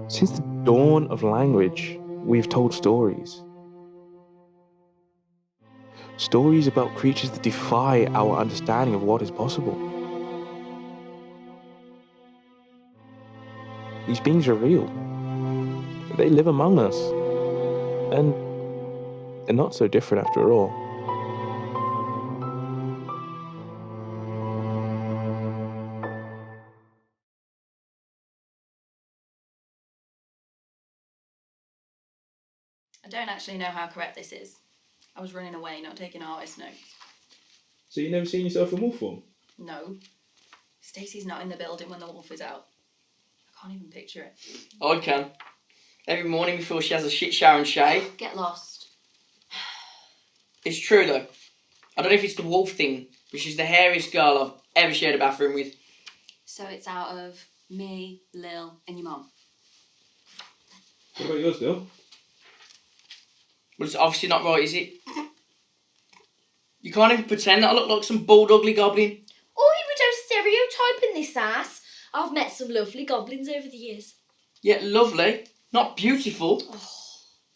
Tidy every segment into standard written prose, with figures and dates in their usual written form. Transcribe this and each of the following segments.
Since the dawn of language, we've told stories. Stories about creatures that defy our understanding of what is possible. These beings are real. They live among us. And they're not so different after all. I don't actually know how correct this is. I was running away, not taking artist notes. So you've never seen yourself in wolf form? No. Stacey's not in the building when the wolf is out. I can't even picture it. I can. Every morning before she has a shit shower and shave. Get lost. It's true though. I don't know if it's the wolf thing, but she's the hairiest girl I've ever shared a bathroom with. So it's out of me, Lil, and your mum. What about yours, Bill? Well, it's obviously not right, is it? You can't even pretend that I look like some bald ugly goblin. Oh, you were just stereotyping this ass. I've met some lovely goblins over the years. Yeah, lovely. Not beautiful. Oh.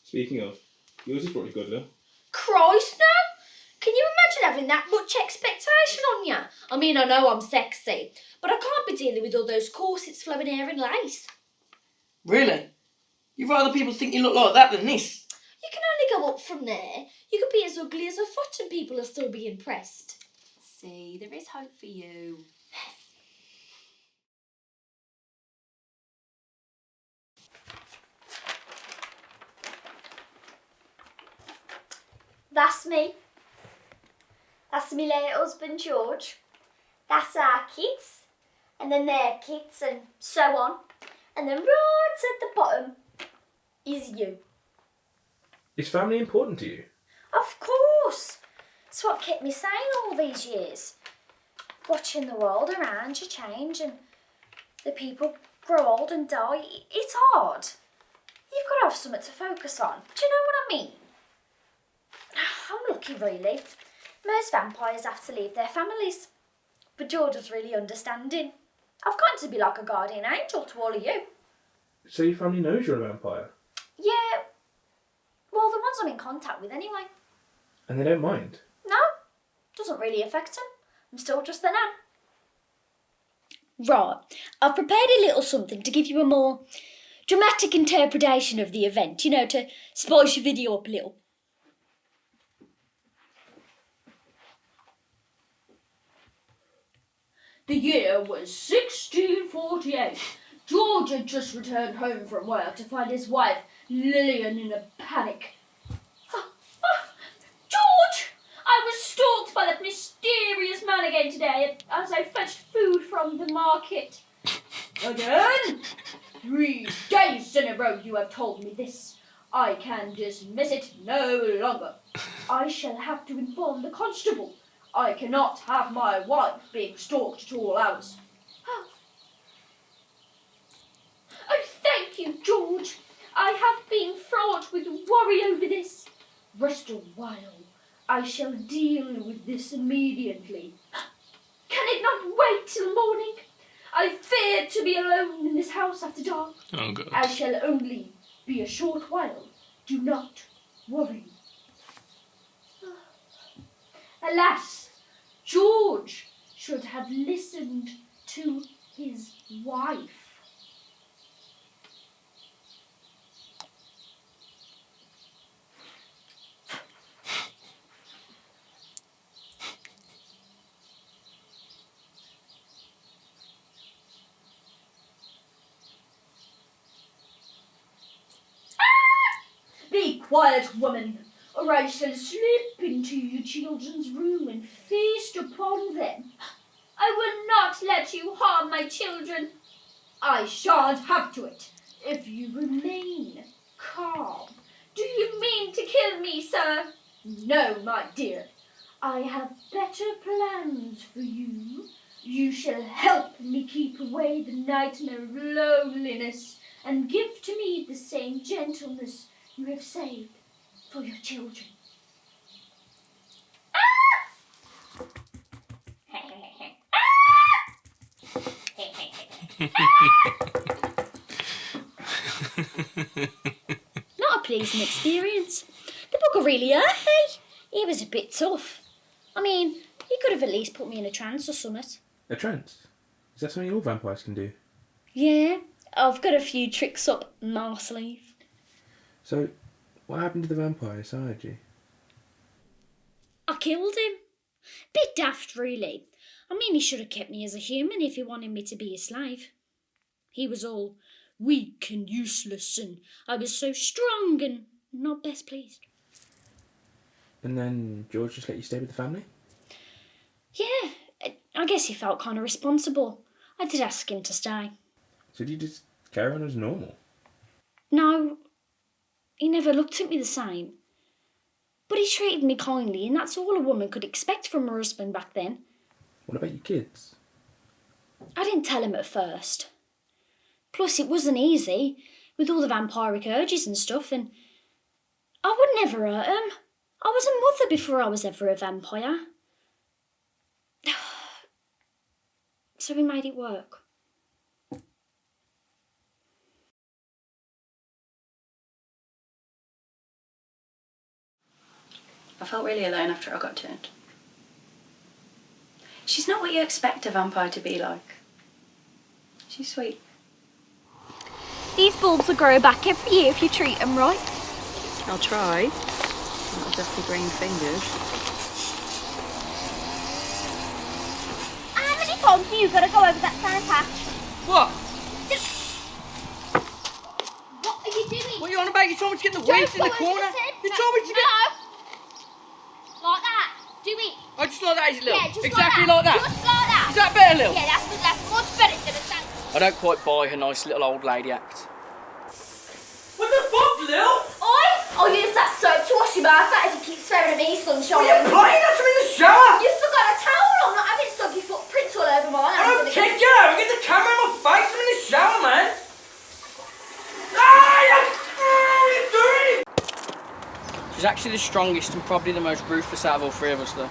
Speaking of, yours is probably good, though. Christ, no! Can you imagine having that much expectation on you? I mean, I know I'm sexy, but I can't be dealing with all those corsets, flowing hair and lace. Really? You'd rather people think you look like that than this? You can only go up from there. You could be as ugly as a foot and people will still be impressed. See, there is hope for you. That's me. That's me late husband George. That's our kids. And then their kids and so on. And then right at the bottom is you. Is family important to you? Of course. It's what kept me sane all these years. Watching the world around you change and the people grow old and die. It's hard. You've got to have something to focus on. Do you know what I mean? I'm lucky, really. Most vampires have to leave their families. But George was really understanding. I've gotten to be like a guardian angel to all of you. So your family knows you're a vampire? Yeah. Well, the ones I'm in contact with anyway. And they don't mind? No, doesn't really affect them. I'm still just the nan. Right, I've prepared a little something to give you a more dramatic interpretation of the event, you know, to spice your video up a little. The year was 1648. George had just returned home from work to find his wife, Lillian, in a panic. George! I was stalked by that mysterious man again today as I fetched food from the market. Again? 3 days in a row you have told me this. I can dismiss it no longer. I shall have to inform the constable. I cannot have my wife being stalked at all hours. Oh, thank you, George. I have been fraught with worry over this. Rest a while. I shall deal with this immediately. Can it not wait till morning? I fear to be alone in this house after dark. Oh, God. I shall only be a short while. Do not worry. Alas, George should have listened to his wife. Be quiet, woman, or I shall slip into your children's room and feast upon them. I will not let you harm my children. I shan't have to it if you remain calm. Do you mean to kill me, sir? No, my dear. I have better plans for you. You shall help me keep away the nightmare of loneliness and give to me the same gentleness you have saved for your children. Not a pleasing experience. The bugger really hurt me. He was a bit tough. I mean, he could have at least put me in a trance or something. A trance? Is that something all vampires can do? Yeah, I've got a few tricks up my sleeve. So, what happened to the vampire inside you? I killed him. Bit daft, really. I mean, he should have kept me as a human if he wanted me to be a slave. He was all weak and useless, and I was so strong and not best pleased. And then George just let you stay with the family? Yeah, I guess he felt kind of responsible. I did ask him to stay. So did you just carry on as normal? No, he never looked at me the same. But he treated me kindly, and that's all a woman could expect from her husband back then. What about your kids? I didn't tell him at first. Plus, it wasn't easy, with all the vampiric urges and stuff, and I would never hurt him. I was a mother before I was ever a vampire. So we made it work. I felt really alone after I got turned. She's not what you expect a vampire to be like. She's sweet. These bulbs will grow back every year if you treat them right. I'll try. Not exactly green fingers. How many times have you got to go over that same patch? What? What are you doing? What are you on about? You told me to get the Don't weights in the go over corner. the You told me to get... No. Like that. Do it. Oh, just like that, is it, Lil? Yeah, just exactly like that. Just like that. Is that better, Lil? Yeah, that's much better than a sand. I don't quite buy her nice little old lady act. What the fuck, Lil? Oi! I'll use that soap to wash your mouth out if you keep swearing at me, sunshine. What are you playing? That's in the shower. You forgot a towel. I'm not having soggy footprints all over my I hands. don't kick you out. Get the camera in my face. I'm in the shower, man. What are you doing? She's actually the strongest and probably the most ruthless out of all three of us, though.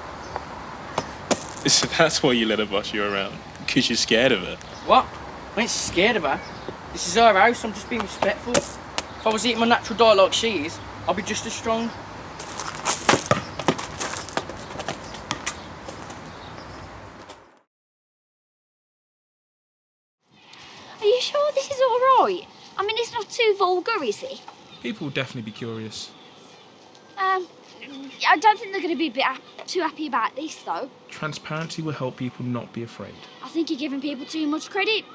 So that's why you let her boss you around? Because you're scared of her? What? I ain't scared of her. This is her house. I'm just being respectful. If I was eating my natural diet like she is, I'd be just as strong. Are you sure this is all right? I mean, it's not too vulgar, is it? People will definitely be curious. I don't think they're going to be too happy about this, though. Transparency will help people not be afraid. I think you're giving people too much credit.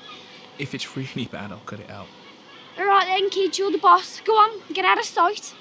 If it's really bad, I'll cut it out. All right then, kid, you're the boss. Go on, get out of sight.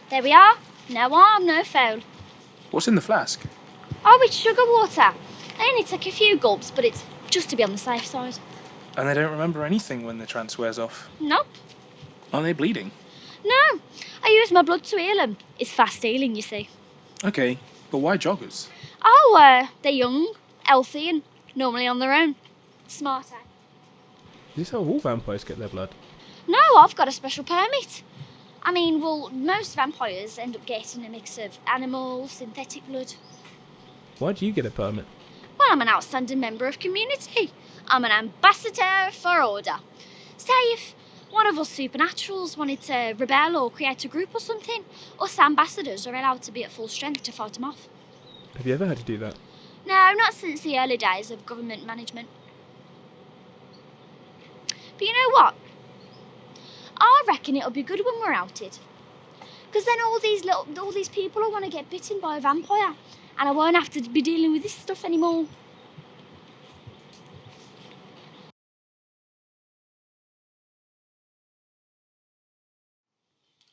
There we are. No harm, no foul. What's in the flask? Oh, it's sugar water. I only took a few gulps, but it's just to be on the safe side. And they don't remember anything when the trance wears off. Nope. Are they bleeding? No. I use my blood to heal them. It's fast healing, you see. Okay, but why joggers? Oh, they're young, healthy, and normally on their own. Smart, eh? Is this how all vampires get their blood? No, I've got a special permit. I mean, well, most vampires end up getting a mix of animal, synthetic blood. Why do you get a permit? Well, I'm an outstanding member of community. I'm an ambassador for order. Say if one of us supernaturals wanted to rebel or create a group or something, us ambassadors are allowed to be at full strength to fight them off. Have you ever had to do that? No, not since the early days of government management. But you know what? I reckon it'll be good when we're outed. Because then all these people will want to get bitten by a vampire, and I won't have to be dealing with this stuff anymore.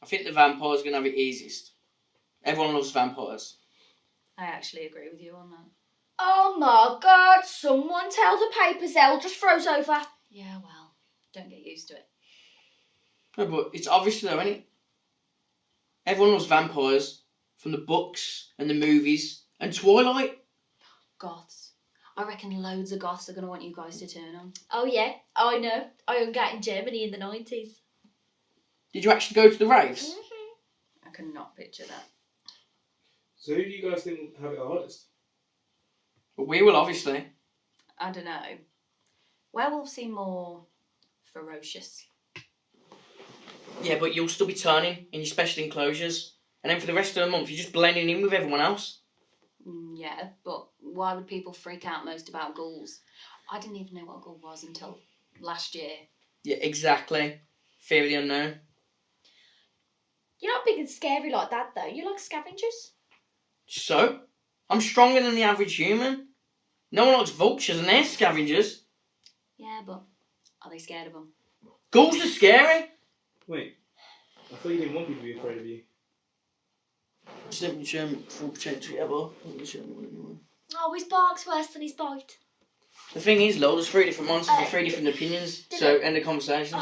I think the vampires are going to have it easiest. Everyone loves vampires. I actually agree with you on that. Oh my God, someone tell the paper Zell just froze over. Yeah, well, don't get used to it. No, but it's obvious though, isn't it? Everyone loves vampires from the books and the movies and Twilight. Goths. I reckon loads of goths are going to want you guys to turn on. Oh yeah, I know. I hung out in Germany in the 90s. Did you actually go to the raves? I cannot picture that. So who do you guys think have it hardest? But we will, obviously. I don't know. Werewolves seem more ferocious. Yeah, but you'll still be turning in your special enclosures. And then for the rest of the month, you're just blending in with everyone else. Yeah, but why would people freak out most about ghouls? I didn't even know what a ghoul was until last year. Yeah, exactly. Fear of the unknown. You're not big and scary like that though. You're like scavengers. So? I'm stronger than the average human. No one likes vultures and they're scavengers. Yeah, but are they scared of them? Ghouls are scary. Wait, I thought you didn't want people to be afraid of you. Just let me show him full potential ever. Let me show him anyone. Oh, his bark's worse than his bite. The thing is, Lol, there's 3 different monsters with 3 different opinions. So, end the conversation.